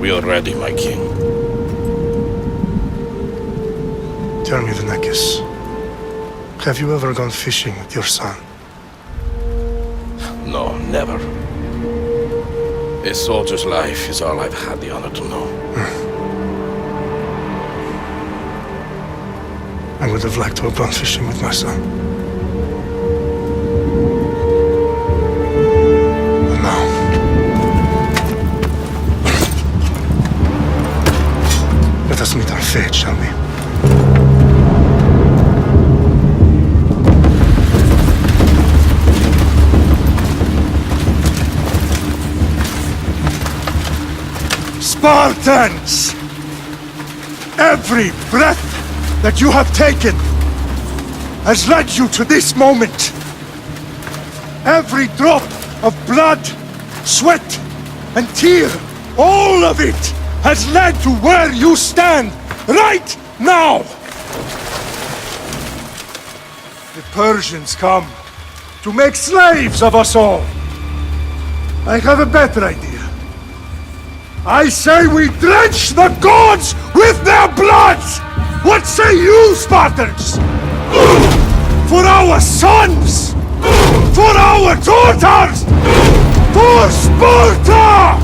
We are ready, my king. Tell me, Venekis, have you ever gone fishing with your son? No, never. A soldier's life is all I've had the honor to know. I would have liked to have gone fishing with my son. But now... let us meet our fate, shall we? Spartans! Every breath that you have taken has led you to this moment. Every drop of blood, sweat, and tear, all of it has led to where you stand right now. The Persians come to make slaves of us all. I have a better idea. I say we drench the gods with their blood! What say you, Spartans? For our sons! For our daughters! For Sparta!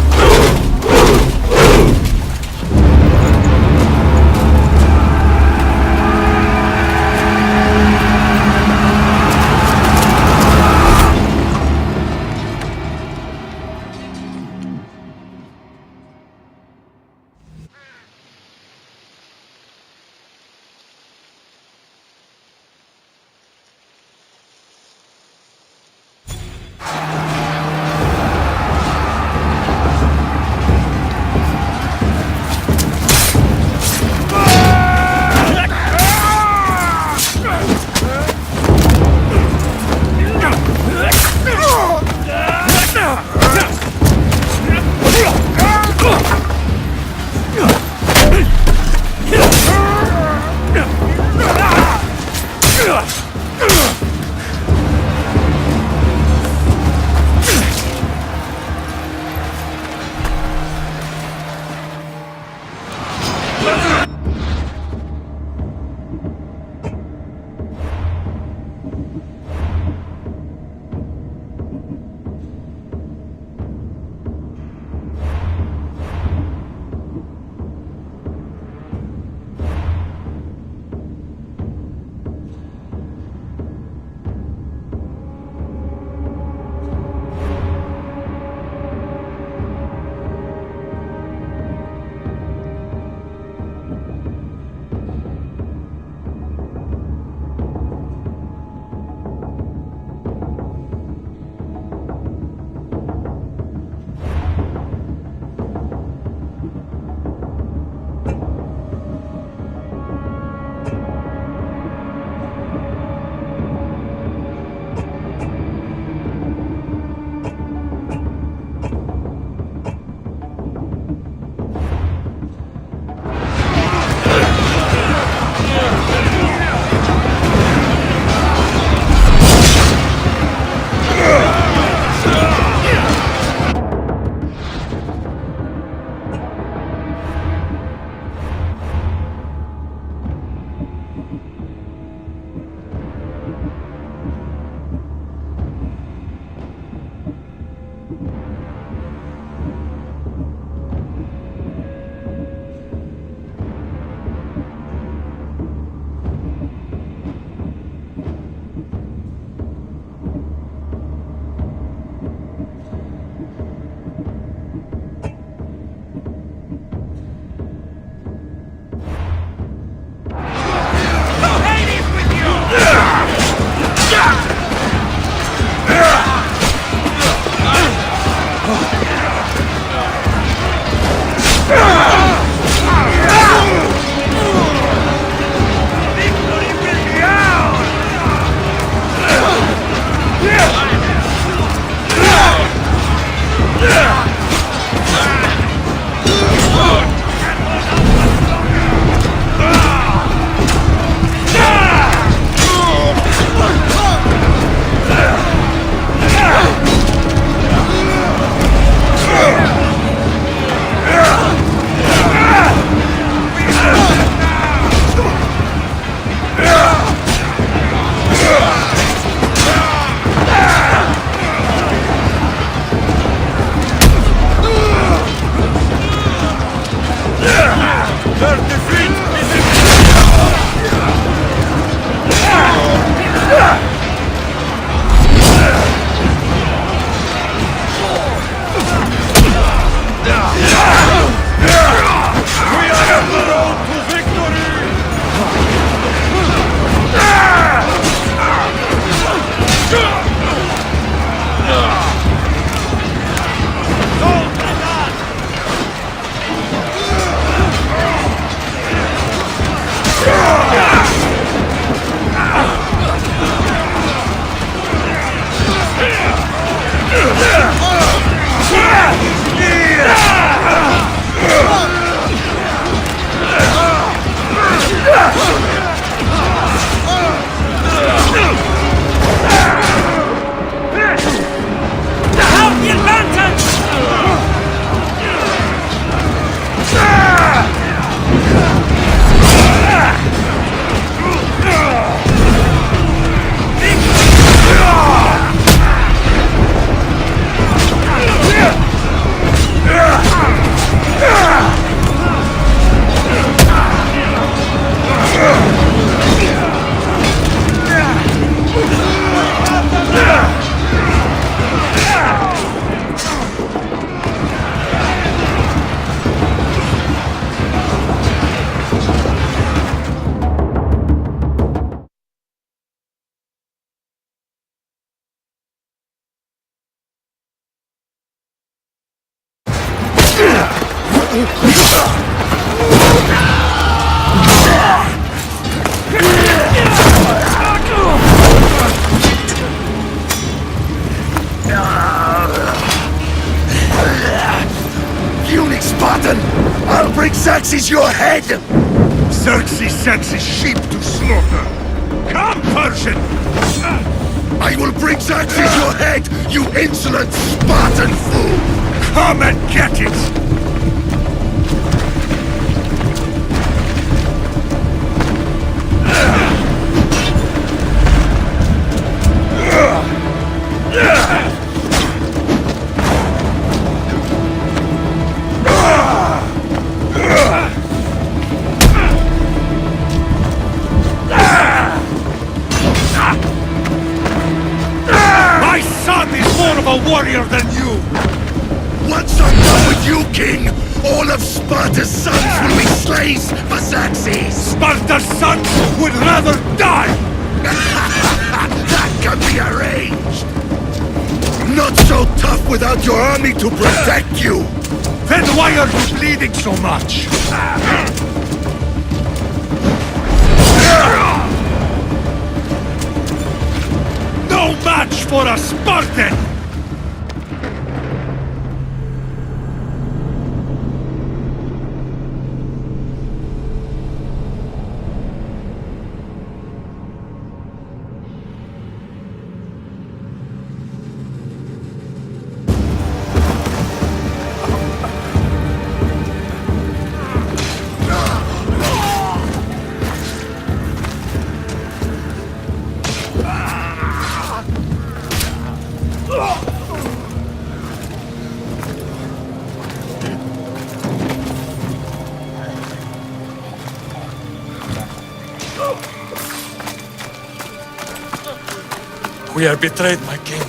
Spartan! I'll bring Xerxes your head! Xerxes sends his sheep to slaughter. Come, Persian! I will bring Xerxes your head, you insolent Spartan fool! Come and get it! My son is more of a warrior than you! Once I'm done with you, King, all of Sparta's sons will be slaves for Xerxes! Sparta's sons would rather die! That can be arranged! Not so tough without your army to protect you! Then why are you bleeding so much? No match for a Spartan! We are betrayed, my king.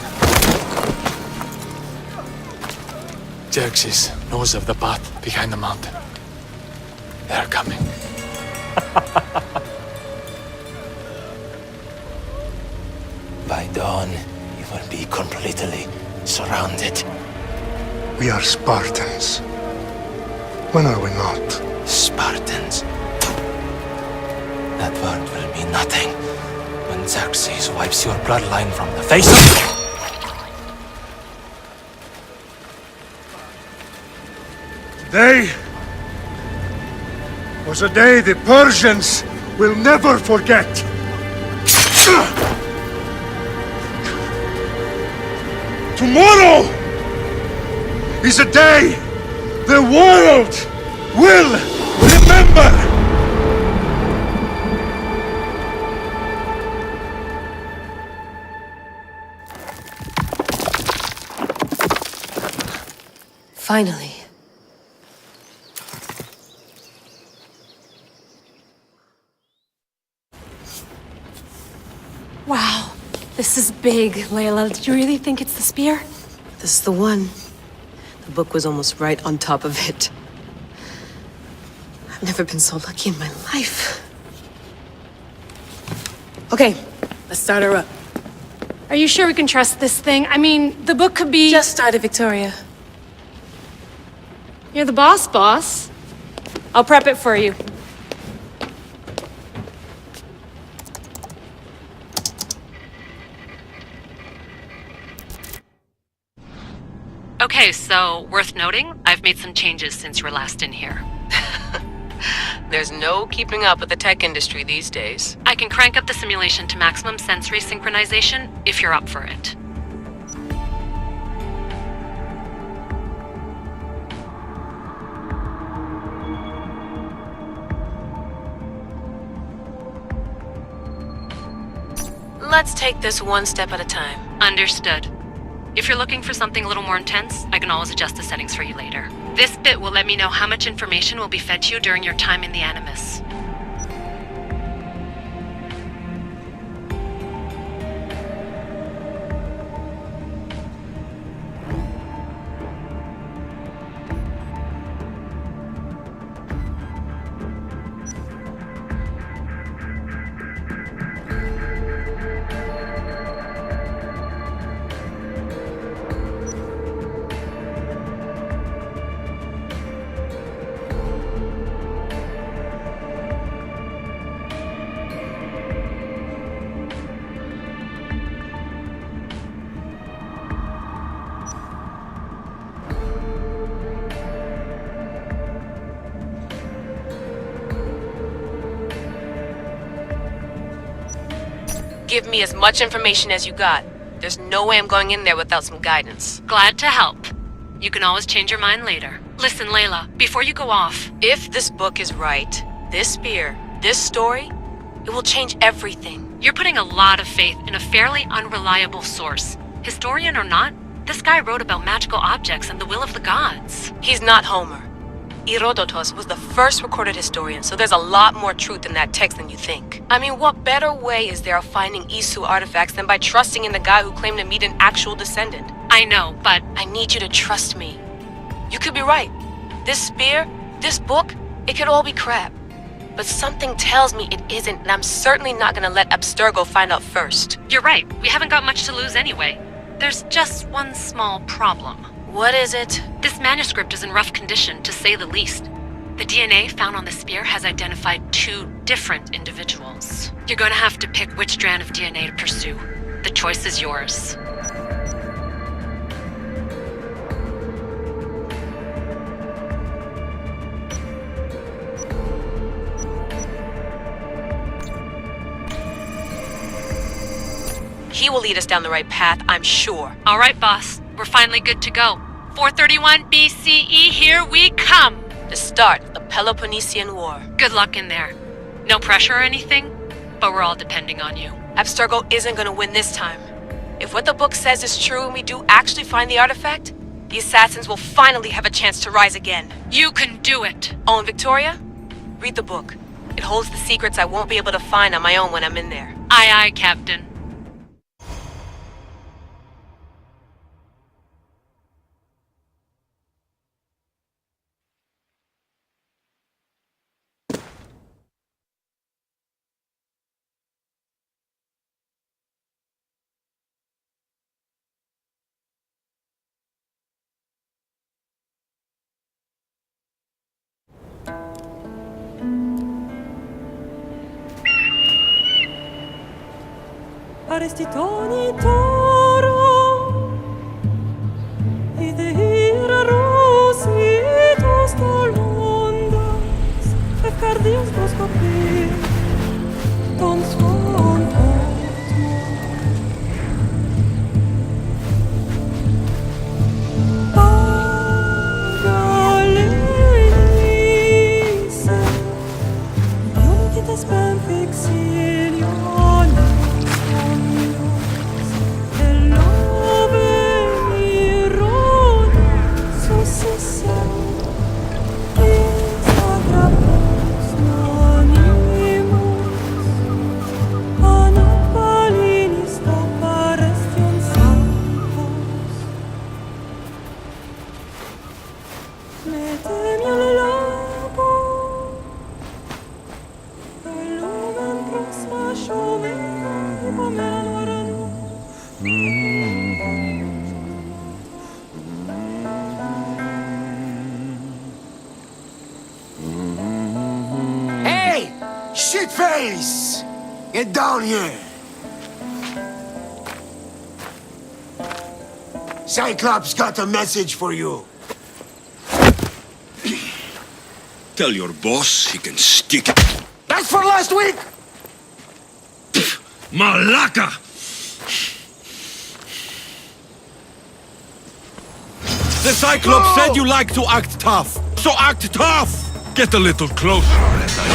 Xerxes knows of the path behind the mountain. They are coming. By dawn, you will be completely surrounded. We are Spartans. When are we not? Spartans. That word will mean nothing when Xerxes wipes your bloodline from the face of... Today was a day the Persians will never forget. Tomorrow is a day the world will remember. Finally. Wow, this is big, Layla. Did you really think it's the spear? This is the one. The book was almost right on top of it. I've never been so lucky in my life. Okay, let's start her up. Are you sure we can trust this thing? I mean, the book could be... Just started, Victoria. You're the boss. I'll prep it for you. Okay, so worth noting, I've made some changes since you were last in here. There's no keeping up with the tech industry these days. I can crank up the simulation to maximum sensory synchronization if you're up for it. Let's take this one step at a time. Understood. If you're looking for something a little more intense, I can always adjust the settings for you later. This bit will let me know how much information will be fed to you during your time in the Animus. Give me as much information as you got. There's no way I'm going in there without some guidance. Glad to help. You can always change your mind later. Listen, Layla, before you go off... If this book is right, this spear, this story, it will change everything. You're putting a lot of faith in a fairly unreliable source. Historian or not, this guy wrote about magical objects and the will of the gods. He's not Homer. Herodotus was the first recorded historian, so there's a lot more truth in that text than you think. I mean, what better way is there of finding Isu artifacts than by trusting in the guy who claimed to meet an actual descendant? I know, but... I need you to trust me. You could be right. This spear, this book, it could all be crap. But something tells me it isn't, and I'm certainly not gonna let Abstergo find out first. You're right. We haven't got much to lose anyway. There's just one small problem. What is it? This manuscript is in rough condition, to say the least. The DNA found on the spear has identified 2 different individuals. You're going to have to pick which strand of DNA to pursue. The choice is yours. He will lead us down the right path, I'm sure. All right, boss. We're finally good to go. 431 BCE, here we come! The start of the Peloponnesian War. Good luck in there. No pressure or anything, but we're all depending on you. Abstergo isn't gonna win this time. If what the book says is true and we do actually find the artifact, the assassins will finally have a chance to rise again. You can do it! Oh, and Victoria? Read the book. It holds the secrets I won't be able to find on my own when I'm in there. Aye, aye, Captain. Arrestitoni toro Idehira rositos tolondas Efcardios proscopir Ton son Pagalese Ionikites ben fixilion Hey! Shitface! Get down here! Cyclops got a message for you. Tell your boss he can stick it. That's for last week! Malaka! The Cyclops said you like to act tough. So act tough! Get a little closer and I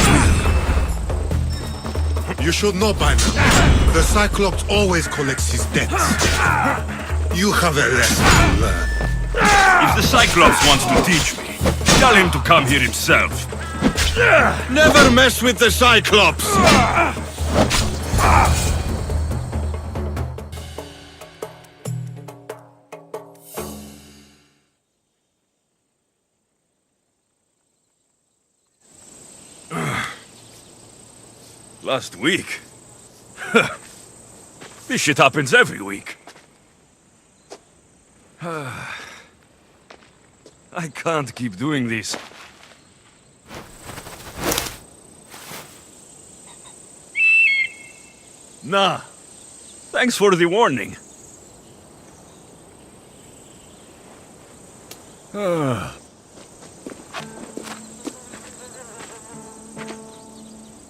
will. You should know by now. The Cyclops always collects his debts. You have a lesson to learn. If the Cyclops wants to teach me, tell him to come here himself. Never mess with the Cyclops! Last week? This shit happens every week. I can't keep doing this. Nah. Thanks for the warning.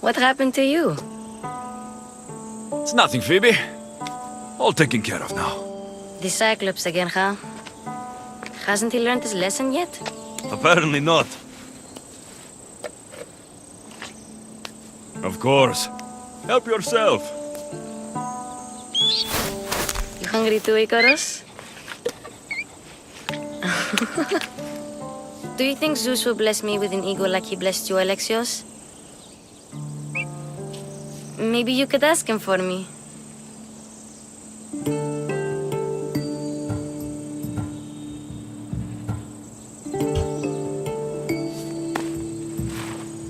What happened to you? It's nothing, Phoebe. All taken care of now. The Cyclops again, huh? Hasn't he learned his lesson yet? Apparently not. Of course. Help yourself. You hungry too, Icarus? Do you think Zeus will bless me with an ego like he blessed you, Alexios? Maybe you could ask him for me.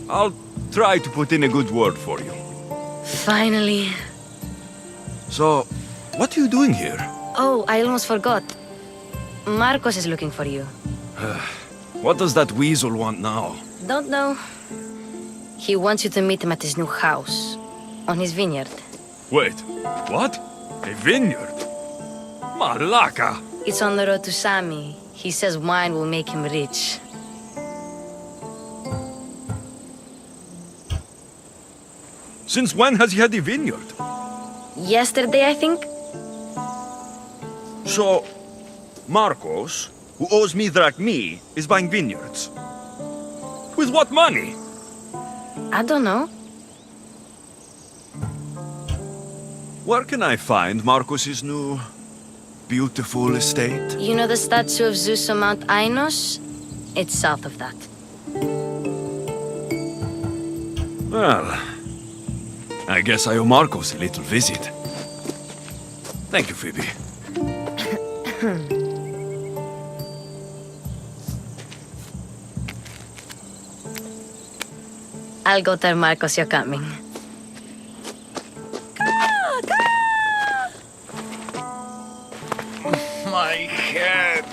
I'll try to put in a good word for you. Finally. So, what are you doing here? Oh, I almost forgot. Marcos is looking for you. What does that weasel want now? Don't know. He wants you to meet him at his new house. On his vineyard. Wait, what? A vineyard? Malaka! It's on the road to Sami. He says wine will make him rich. Since when has he had a vineyard? Yesterday, I think? So, Marcos, who owes me drachmi, is buying vineyards. With what money? I don't know. Where can I find Marcos's new, beautiful estate? You know the statue of Zeus on Mount Ainos? It's south of that. Well, I guess I owe Marcos a little visit. Thank you, Phoebe. I'll go tell Marcos you're coming. My head.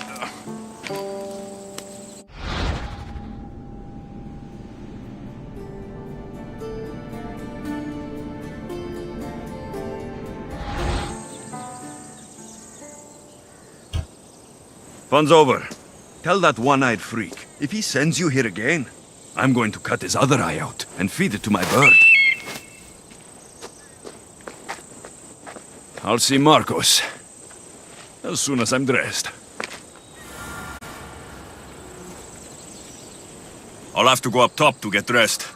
Fun's over. Tell that one-eyed freak, if he sends you here again, I'm going to cut his other eye out and feed it to my bird. I'll see Marcos as soon as I'm dressed. I'll have to go up top to get dressed.